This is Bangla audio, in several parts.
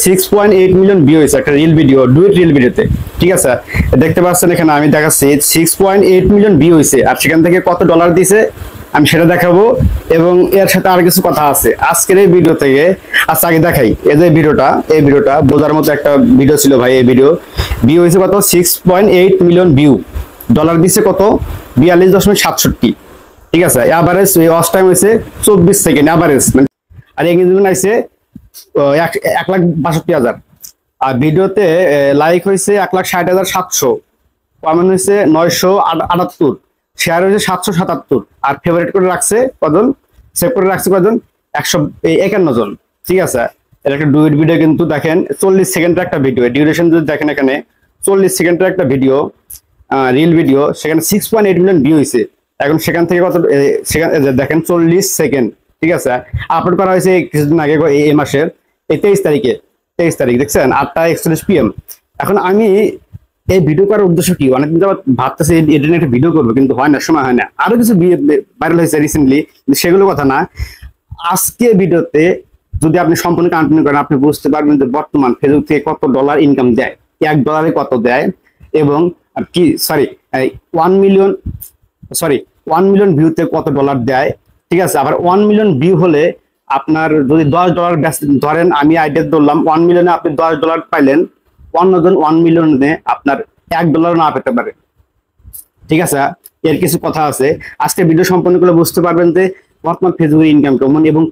6.8 মিলিয়ন ভিউ হয়েছে একটা রিল ভিডিও, ডুয়েট রিল ভিডিওতে। ঠিক আছে, দেখতে পাচ্ছেন এখানে আমি দেখাচ্ছি 6.8 মিলিয়ন ভিউ হয়েছে, আর সেখান থেকে কত ডলার দিছে আমি সেটা দেখাবো, এবং এর সাথে আর কিছু কথা আছে আজকের এই ভিডিও থেকে। আচ্ছা আগে দেখাই এই যে ভিডিওটা, এই ভিডিওটা বোঝার মতো একটা ভিডিও ছিল ভাই। এই ভিউ হয়েছে কত 6.8 মিলিয়ন ভিউ, ডলার দিছে কত 42.67। ঠিক আছে, এভারেজ ওয়াচ টাইম হয়েছে 24 সেকেন্ড এভারেজ, আর এঙ্গেজমেন্ট আছে 1,62,000, আর ভিডিওতে লাইক হয়েছে 1,60,700, কমেন্ট হয়েছে 978, শেয়ার হয়েছে 777, আর ফেভারিট করে রাখছে কজন, সেভ করে রাখছে কজন 151 জন। ঠিক আছে, এটা একটা ডুয়েট ভিডিও কিন্তু দেখেন 40 সেকেন্ডের একটা ভিডিও, ডিউরেশন যদি দেখেন এখানে 40 সেকেন্ডের একটা ভিডিও, রিল ভিডিও, সেখানে 6.8 মিলিয়ন ভিউ হয়েছে। এখন সেখান থেকে কত সেখানে দেখেন 40 সেকেন্ড। ঠিক আছে, আপলোড করা হয়েছে কিছুদিন আগে এই মাসের 23 তারিখে, 23 তারিখ দেখছেন 8:41 PM। এখন আমি এই ভিডিও করার উদ্দেশ্য কি, অনেকদিন যাবত ভাবতেছি এটা নিয়ে একটা ভিডিও করবো, কিন্তু হয় না, সময় হয় না। আরো কিছু ভাইরাল হয়েছে রিসেন্টলি, সেগুলো কথা না। আজকে ভিডিওতে যদি আপনি সম্পূর্ণ কন্টিনিউ করেন, আপনি বুঝতে পারবেন যে বর্তমান ফেসবুক থেকে কত ডলার ইনকাম দেয়, $1 কত দেয়, এবং কি সরি 1 মিলিয়ন ভিউতে কত ডলার দেয়। ঠিক আছে, আবার 1 মিলিয়ন ভিউ হলে আপনার যদি $10 ধরেন, আমি আইডিয়া ধরলাম 1 মিলিয়নে আপনি $10 পাইলেন, অন্যজন 1 মিলিয়নে আপনার $1 না পেতে পারে। ঠিক আছে, এর কিছু কথা আছে আজকে ভিডিও সম্পন্ন করে বুঝতে পারবেন যে বর্তমান ফেসবুকের ইনকাম কেমন, এবং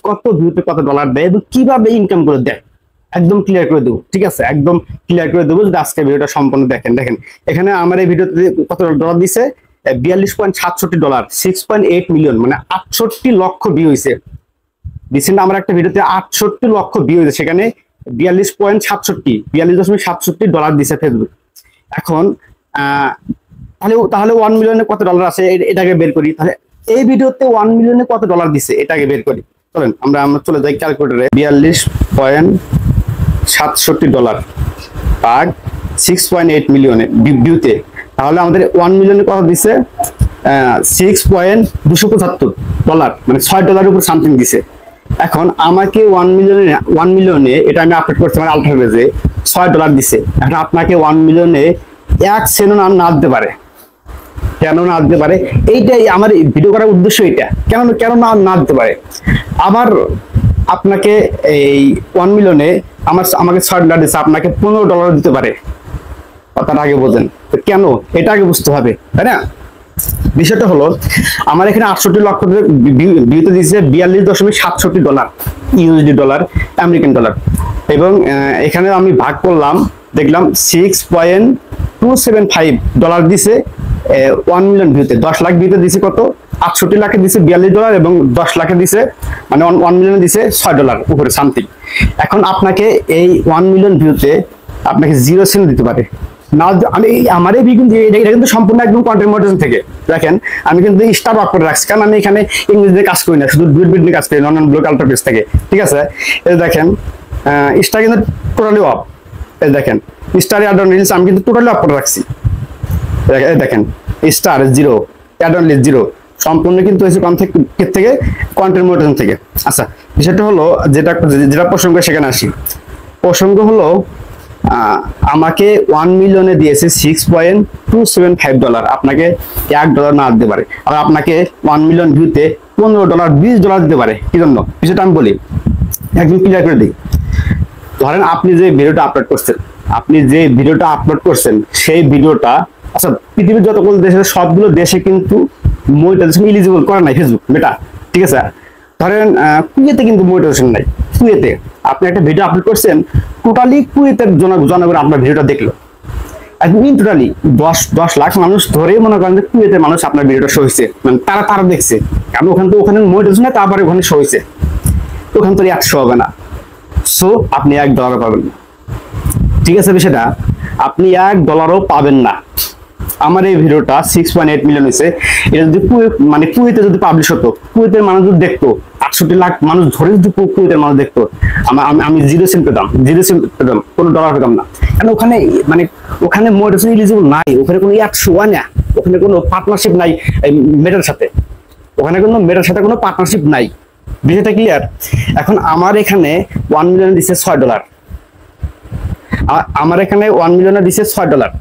কত ভিউতে কত ডলার দেয়, এবং কিভাবে ইনকাম করে দেয়, একদম ক্লিয়ার করে দেবো। ঠিক আছে, একদম ক্লিয়ার করে দেবো যদি আজকে ভিডিওটা সম্পূর্ণ দেখেন। এখানে আমার এই ভিডিওতে কত ডলার দিছে, $42.67, 6.8 মিলিয়ন, মানে 68 লক্ষ ভিউ হয়েছে। রিসেন্ট আমার একটা ভিডিওতে 68 লক্ষ ভিউ হয়েছে, সেখানে 42.67 ডলার দিছে ফেসবুক। এখন তাহলে 1 মিলিয়নে কত ডলার আছে এটাকে বের করি। তাহলে এই ভিডিওতে 1 মিলিয়নে কত ডলার দিছে এটাকে বের করি। চলেন আমরা চলে যাই ক্যালকুলেটরে। 42.67 ডলার ভাগ 6.8 মিলিয়নে ভিউতে, তাহলে আমাদের 1 মিলিয়নে কত দিছে 6.275 ডলার, মানে $6 উপর সামথিং দিছে। এখন আমাকে 1 মিলিয়নে এটা আমি আপলোড করতে পারি আলট্রা পেজে, $6 দিছে। এখন আপনাকে 1 মিলিয়নে 1 সেন্ট না দিতে পারে, কেন না দিতে পারে, এইটাই আমার ভিডিও করার উদ্দেশ্য। এটা কেন না দিতে পারে। আবার আপনাকে এই 1 মিলিয়নে আমাকে $6 দিচ্ছে, আপনাকে $15 দিতে পারে, কথাটা আগে বোঝেন। কেন এটা আগে বুঝতে হবে, তাই না? বিষয়টা হলো আমার এখানে 68 লক্ষ ভিউতে দিয়েছে $42.67 ইউএসডি ডলার, আমেরিকান ডলার, এবং এখানে আমি ভাগ করলাম, দেখলাম 6.275 ডলার দিছে 1 মিলিয়ন ভিউতে। 10 লাখ ভিউতে দিছে কত, 68 লাখে দিছে $42, এবং 10 লাখে দিছে মানে 1 মিলিয়নে দিছে $6 উপরে সামথিং। এখন আপনাকে এই 1 মিলিয়ন ভিউতে আপনাকে 0 সেন্ট দিতে পারে না। আমি আমার এই কিন্তু এটা কিন্তু সম্পূর্ণ একদম কন্টেন্ট মডারেশন থেকে। দেখেন আমি কিন্তু স্টার অফ করে রাখছি, কারণ আমি এখানে ইংরেজিতে কাজ করি না, শুধু ডুয়েট নিয়ে কাজ করি লন্ডন ব্লগ আলট্রা পেজ থেকে। ঠিক আছে, এই দেখেন স্টার কিন্তু টোটালি অফ। এই দেখেন স্টার অ্যাড অন রিলস আমি কিন্তু টোটালি অফ করে রাখছি। এই দেখেন স্টার 0, অ্যাড অন রিলস 0, সম্পূর্ণ কিন্তু হয়েছে থেকে কন্টেন্ট মডারেশন থেকে। আচ্ছা, বিষয়টা হলো যেটা প্রসঙ্গ, সেখানে আসি। প্রসঙ্গ হলো আমাকে 1 মিলিয়নে দিয়েছে 6.275 ডলার, আপনাকে $1 না দিতে পারে। আর আপনাকে 1 মিলিয়ন ভিউতে $15, $20 দিতে পারে। কি জন্য বিষয়টা আমি বলি, একদম ক্লিয়ার করে দিই। ধরেন আপনি যে ভিডিওটা আপলোড করছেন, সেই ভিডিওটা, আচ্ছা পৃথিবীর যতগুলো দেশে সবগুলো দেশে কিন্তু মনিটাইজেশন এলিজিবল করে নাই ফেসবুক মেটা। ঠিক আছে, ধরেন কুয়েতে কিন্তু মনিটাইজেশন নাই। কুয়েতে আপনি একটা ভিডিও আপলোড করছেন, টোটালি কুয়েতের জনগণ আপনার ভিডিওটা দেখলো, একদম টোটালি 10 লাখ মানুষ ধরে মনে করেন যে কুয়েতের মানুষ আপনার ভিডিওটা শো হয়েছে, মানে তারা দেখছে, কারণ ওখানে মনিটাইজেশন নাই, তারপরে ওখানে শো হয়েছে, ওখানে তো শো হবে না। সো আপনি $1 পাবেন না। ঠিক আছে, বিষয়টা আপনি $1 পাবেন না। আমার এই ভিডিওটা 6.8 মিলিয়ন হয়েছে, এটা যদি কুয়েতে যদি পাবলিশ হতো, কুয়েতের মানুষ যদি দেখতো, 68 লাখ মানুষ ধরে যদি কুয়েতের মানুষ দেখতো, আমি 0 সেন্ট পেতাম, কোনো ডলার পেতাম না। কারণ ওখানে মনিটাইজেশন এলিজিবল নাই, ওখানে কোনো শো হয় না, ওখানে কোনো পার্টনারশিপ নাই মেটার সাথে, কোনো পার্টনারশিপ নাই। বিষয়টা ক্লিয়ার? এখন আমার এখানে 1 মিলিয়ন দিচ্ছে $6, আমার এখানে 1 মিলিয়নে দিচ্ছে $6,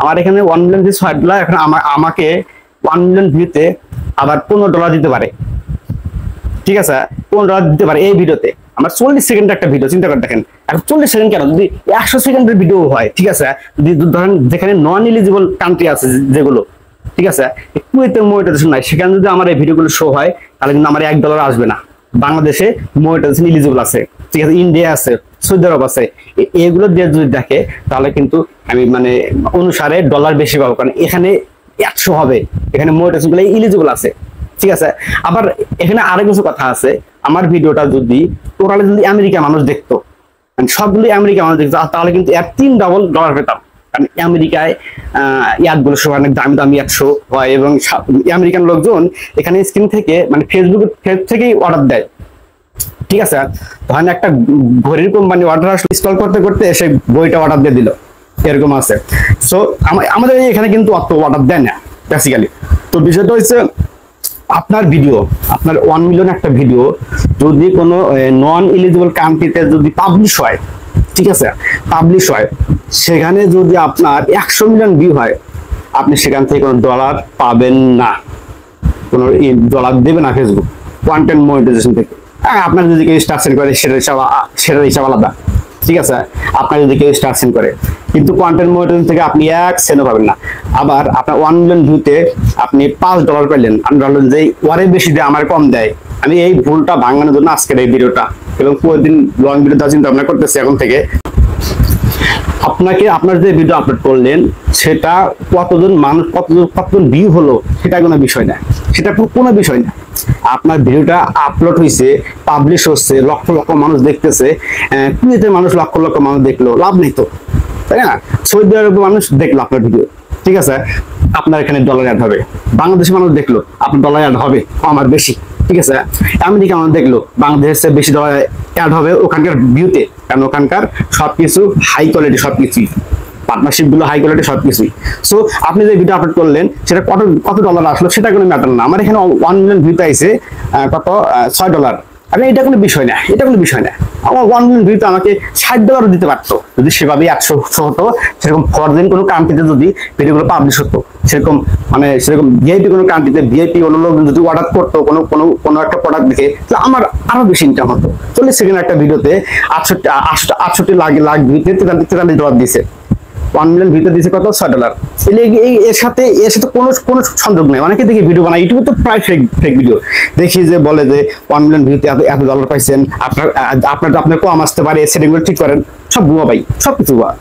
আমার এখানে 1 মিলিয়ন দিচ্ছে $6। এখন আমাকে 1 মিলিয়ন ভিউতে আবার $15 দিতে পারে, ঠিক আছে? $15 দিতে পারে এই ভিডিওতে। আমার 40 সেকেন্ডের একটা ভিডিও, চিন্তা করে দেখেন। এখন 40 সেকেন্ড কেন, যদি 100 সেকেন্ডের ভিডিও হয়, ঠিক আছে, যদি ধরেন যেখানে নন এলিজিবল কান্ট্রি আছে যেগুলো, ঠিক আছে, কুয়েতের মনিটাইজেশন নাই, সেখানে যদি আমার এই ভিডিওগুলো শো হয় তাহলে কিন্তু আমার $1 আসবে না। বাংলাদেশে মনিটাইজেশন এলিজিবল আছে, ঠিক আছে, ইন্ডিয়া আছে, সৌদি আরব আছে, এগুলো দিয়ে যদি দেখে তাহলে কিন্তু আমি মানে অনুসারে ডলার বেশি পাবো, কারণ এখানে 100 হবে, এখানে মনিটাইজেশন গুলো এলিজিবল আছে, ঠিক আছে। আবার এখানে আরো কিছু কথা আছে, আমার ভিডিওটা যদি টোটালি যদি আমেরিকা মানুষ দেখতো, সবগুলো আমেরিকা মানুষ দেখতো, তাহলে কিন্তু এর 3 ডাবল ডলার পেতাম। কারণ আমেরিকায় অ্যাডগুলো সব অনেক দামি দামি অ্যাড শো হয়, এবং আমেরিকান লোকজন এখানে স্ক্রিন থেকে মানে ফেসবুক থেকেই অর্ডার দেয়, ঠিক আছে। ধরেন একটা ঘড়ির কোম্পানি অর্ডার আসলে ইনস্টল করতে করতে এসে বইটা অর্ডার দিয়ে দিল, এরকম আছে। সো আমাদের এখানে কিন্তু অত অর্ডার দেয় না বেসিক্যালি। তো বিষয়টা হচ্ছে আপনার ভিডিও, আপনার 1 মিলিয়ন একটা ভিডিও যদি কোনো নন এলিজিবল কান্ট্রিতে যদি পাবলিশ হয়, ঠিক আছে, পাবলিশ হয়, সেখানে যদি আপনার 100 মিলিয়ন ভিউ হয়, আপনি সেখান থেকে কোনো ডলার পাবেন না, কোনো ডলার দেবে না ফেসবুক কন্টেন্ট মনিটাইজেশন থেকে। আপনার যদি কেউ স্টার সেন্ড করে সেটার হিসাব আলাদা, ঠিক আছে, আপনার যদি কেউ স্টার সেন্ড করে, কিন্তু কন্টেন্ট মনিটাইজেশন থেকে আপনি 1 সেন্টও পাবেন না। আবার আপনার 1 মিলিয়ন ভিউতে আপনি $5 পেলেন, আপনি বললেন যে ওরে বেশি দেয় আমার কম দেয়। আমি এই ভুলটা ভাঙানোর জন্য আজকের এই ভিডিওটা, এবং প্রতিদিন লং ভিডিও দেওয়ার চিন্তা ভাবনা করতেছি এখন থেকে। আপনাকে আপনার যে ভিডিও আপলোড করলেন সেটা কতজন মানুষ, কতজন ভিউ হলো, সেটা কোনো বিষয় না, সেটা কোনো বিষয় না। আপনার ভিডিওটা আপলোড হয়েছে, পাবলিশ হচ্ছে, লক্ষ লক্ষ মানুষ দেখতেছে, কুয়েতের মানুষ লক্ষ লক্ষ মানুষ দেখলো, লাভ নেই তো, তাই না? সৌদি আরবের মানুষ দেখলো আপনার ভিডিও, ঠিক আছে, আপনার এখানে ডলার অ্যাড হবে। বাংলাদেশের মানুষ দেখলো, আপনার ডলার অ্যাড হবে কম আর বেশি, ঠিক আছে। আমেরিকা মানুষ দেখলো, বাংলাদেশের বেশি ডলার অ্যাড হবে ওখানকার ভিউতে, কারণ ওখানকার সবকিছু হাই কোয়ালিটি, সবকিছুই পার্টনারশিপ গুলো হাই কোয়ালিটি সবকিছুই। সো আপনি যে ভিডিও আপলোড করলেন সেটা কত ডলার আসলো সেটা কোনো ম্যাটার না। আমার এখানে 1 মিলিয়ন ভিউতে আইছে কত $6। আমি এটা কোনো বিষয় না, এটা কোনো বিষয় না। আমার 1 মিলিয়ন ভিউতে আমাকে $60 দিতে পারতো যদি সেভাবে 100 হতো, সেরকম ফরেন কোনো কান্ট্রিতে যদি ভিডিওগুলো পাবলিশ হতো, সেরকম মানে সেরকম ভিআইপি কোনো কান্ট্রিতে ভিআইপি কোনো লোক যদি অর্ডার করতো কোনো একটা প্রোডাক্ট দেখে, তাহলে আমার আরো বেশি ইনকাম হতো। 40 সেকেন্ড একটা ভিডিওতে 68 লাখ ভিউতে $43 দিছে, 1 মিলিয়ন ভিডিও দিয়েছে কত $6। এর সাথে কোনো সংযোগ নেই। অনেকে দেখি ভিডিও বানায় ইউটিউবে, তো প্রায় ফেক ভিডিও দেখি, যে বলে যে 1 মিলিয়ন ভিউতে এত ডলার পাইছেন, আপনার কম আসতে পারে, সেটিংগুলো ঠিক করেন, সব ভুয়া ভাই, সবকিছু ভুয়া,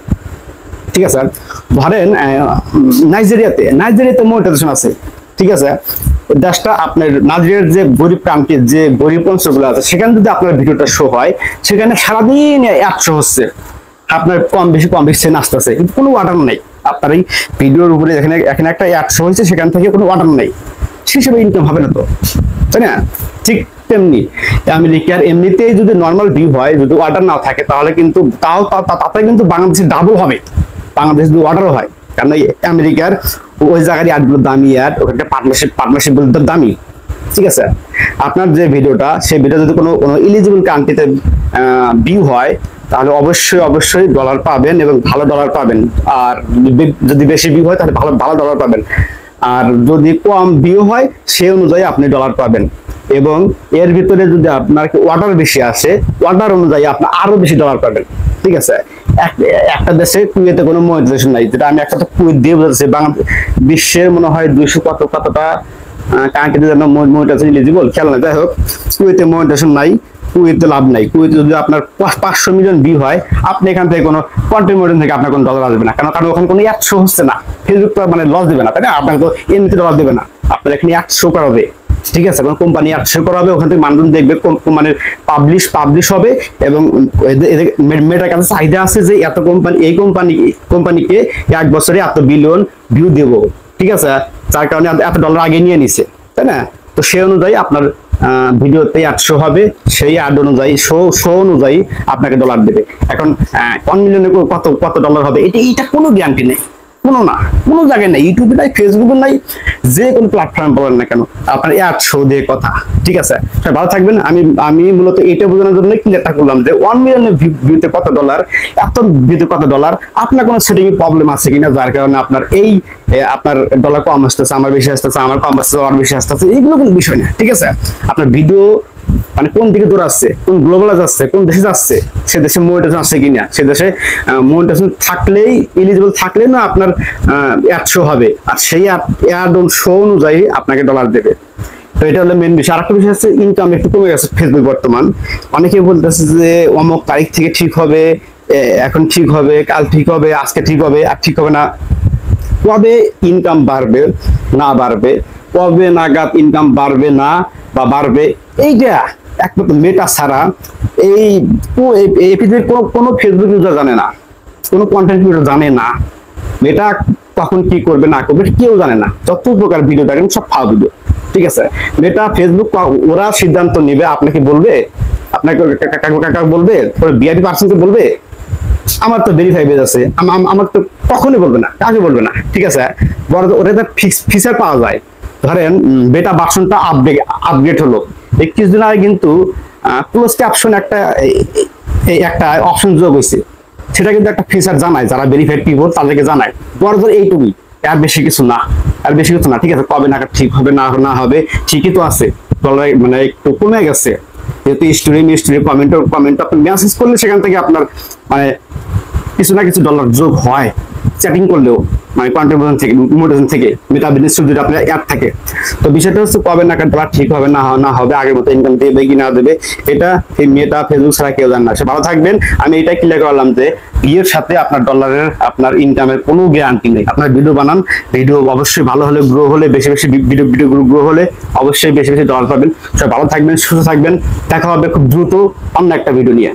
ঠিক আছে। ধরেন নাইজেরিয়াতে মনিটাইজেশন আছে, ঠিক আছে, দেশটা আপনার নাইজেরিয়ার যে গরিব কান্ট্রির যে গরিব অঞ্চলগুলো আছে, সেখানে যদি আপনার ভিডিওটা শো হয়, সেখানে সারাদিন 100 হচ্ছে, আপনার কম বেশি আসতেছে, কিন্তু কোনো অর্ডার নেই। আপনার এই ভিডিওর উপরে এখানে একটা 100 হয়েছে, সেখান থেকে কোনো অর্ডার নেই, সেই হিসেবে ইনকাম হবে না তো, তাই না? ঠিক তেমনি আমেরিকার এমনিতেই যদি নর্মাল ভিউ হয়, যদি অর্ডার না থাকে, তাহলে কিন্তু তাতে কিন্তু বাংলাদেশে ডাবল হবে, বাংলাদেশ যদি অর্ডারও হয়। কারণ আমেরিকার ওই জায়গার অ্যাডগুলো দামি, অ্যাড ওখানে পার্টনারশিপ বলতে দামি, ঠিক আছে। আপনার যে ভিডিওটা, সেই ভিডিও যদি কোনো এলিজিবল কান্ট্রিতে ভিউ হয়, তাহলে অবশ্যই ডলার পাবেন, এবং ভালো ডলার পাবেন। আর যদি বেশি ভিউ হয় তাহলে ভালো ডলার পাবেন, আর যদি কম ভিউ হয় সেই অনুযায়ী আপনি ডলার পাবেন। এবং এর ভিতরে যদি আপনার অর্ডার বেশি আসে, অর্ডার অনুযায়ী আপনি আরো বেশি ডলার পাবেন, ঠিক আছে। একটা দেশে কুয়েতে কোনো মনিটাইজেশন নাই, যেটা আমি একটা কুয়েত দিয়ে বোঝাচ্ছি, বিশ্বের মনে হয় 200 কতটা কান্ট্রিতে যেন মনিটাইজেশন এলিজিবল, খেয়াল না। যাই হোক, কুয়েতে মনিটাইজেশন নাই, কুয়েতে লাভ নাই। কুয়েতে যদি আপনার 500 মিলিয়ন ভিউ হয়, আপনি এখান থেকে কোনো কন্টেন্ট মনিটাইজেশন থেকে আপনার কোনো ডলার আসবে না, কারণ ওখানে কোনো 100 হচ্ছে না, ফেসবুক তো মানে লস দেবে না, তাই না? আপনাকে তো এমনিতে ডলার দেবে না, আপনার এখানে 100 করাবে, ঠিক আছে। কোন কোম্পানি 100 করাবে, ওখান থেকে মানুষ দেখবে, মানে পাবলিশ হবে, এবং মেটার কাছে চাহিদা আছে যে এত এই কোম্পানিকে 1 বছরে এত বিলিয়ন ভিউ দেবো, ঠিক আছে, যার কারণে এত ডলার আগে নিয়ে নিছে, তাই না? তো সেই অনুযায়ী আপনার ভিডিওতে 100 হবে, সেই অ্যাড অনুযায়ী শো অনুযায়ী আপনাকে ডলার দেবে। এখন 1 মিলিয়নে কত ডলার হবে, এটা কোনো গ্যারান্টি নেই, কোনো না, কোনো জায়গায় নাই, ইউটিউবে নাই, ফেসবুকে নাই, যে কোনো প্ল্যাটফর্মে বলেন না কেন আপনার অ্যাড শো দিয়ে কথা। ঠিক আছে, সবাই ভালো থাকবেন। আমি মূলত এটা বোঝানোর জন্য ক্লিয়ারটা করলাম যে 1 মিলিয়নের ভিউতে কত ডলার, এত ভিউতে কত ডলার, আপনার কোনো সেটিং প্রবলেম আছে কিনা যার কারণে আপনার এই আপনার ডলার কম আসতেছে, আমার বেশি আসতেছে, আমার কম আসতেছে, আমার বেশি আসতেছে, এগুলো কোনো বিষয় না। ঠিক আছে, আপনার ভিডিও মানে কোন দিকে দৌড়াচ্ছে, কোন গ্লোবালে যাচ্ছে, কোন দেশে যাচ্ছে, সে দেশে মনিটাইজেশন আছে কিনা, সে দেশে মনিটাইজেশন থাকলেই, এলিজিবল থাকলে না আপনার অ্যাড শো হবে, আর সেই অ্যাড শো অনুযায়ী আপনাকে ডলার দেবে। তো এটা হলো মেন বিষয়। আরেকটা বিষয় হচ্ছে ইনকাম একটু কমে গেছে ফেসবুক বর্তমান। অনেকে বলতেছে যে অমুক তারিখ থেকে ঠিক হবে, এখন ঠিক হবে, কাল ঠিক হবে, আজকে ঠিক হবে, আর ঠিক হবে না। কবে ইনকাম বাড়বে না বাড়বে, কবে নাগাদ ইনকাম বাড়বে না বা বাড়বে, এইটা একমাত্র মেটা ছাড়া এই পৃথিবীর কোনো ফেসবুক ইউজার জানে না, কোনো কন্টেন্ট ক্রিয়েটর জানে না মেটা কখন কি করবে না করবে, কেউ জানে না। যত প্রকার ভিডিও দেখেন সব ফাও ভিডিও। ঠিক আছে, মেটা ফেসবুক ওরা সিদ্ধান্ত নেবে, আপনাকে বলবে, আপনাকে কাকা বলবে, বিআইপি পার্সনকে বলবে আমার তো ভেরিফাই পেজ আছে, আমার তো কখনোই বলবে না, কাকে বলবে না। ঠিক আছে, বড় ওটা ফিচার পাওয়া যায়। ধরেন বেটা ভার্সনটা আপগ্রেড হলো, 21 দিন আগে কিন্তু ক্লোজ ক্যাপশন একটা অপশন যোগ হয়েছে, সেটা কিন্তু একটা ফিচার জানায়, যারা ভেরিফাইড পিপল তাদেরকে জানায়। বড় এইটুকুই, আর বেশি কিছু না, আর বেশি কিছু না। ঠিক আছে, কবে নাগাদ ঠিক হবে না হবে ঠিকই তো আছে, মানে একটু কমে গেছে, যেহেতু স্টোরি কমেন্ট আপনি মেসেজ করলে সেখান থেকে আপনার মানে কিছু না কিছু ডলার যোগ হয়, চ্যাটিং করলেও, মানে কন্ট্রিবিউশন থেকে, মোটিভেশন থেকে, মেটা বিজনেস যদি আপনার অ্যাড থাকে। তো বিষয়টা হচ্ছে কবে নাগাদ ডলার ঠিক হবে না হবে, আগের মতো ইনকাম দেবে কি না দেবে, এটা এই মেটা ফেসবুক ছাড়া কেউ জানে না। সে ভালো থাকবেন। আমি এটাই ক্লিয়ার করলাম যে বিয়ের সাথে আপনার ডলারের, আপনার ইনকামের কোনো গ্যারান্টি নেই। আপনার ভিডিও বানান, ভিডিও অবশ্যই ভালো হলে, গ্রো হলে, বেশি বেশি ভিডিও গ্রো হলে অবশ্যই বেশি বেশি ডলার পাবেন। সবাই ভালো থাকবেন, সুস্থ থাকবেন। দেখা হবে খুব দ্রুত অন্য একটা ভিডিও নিয়ে।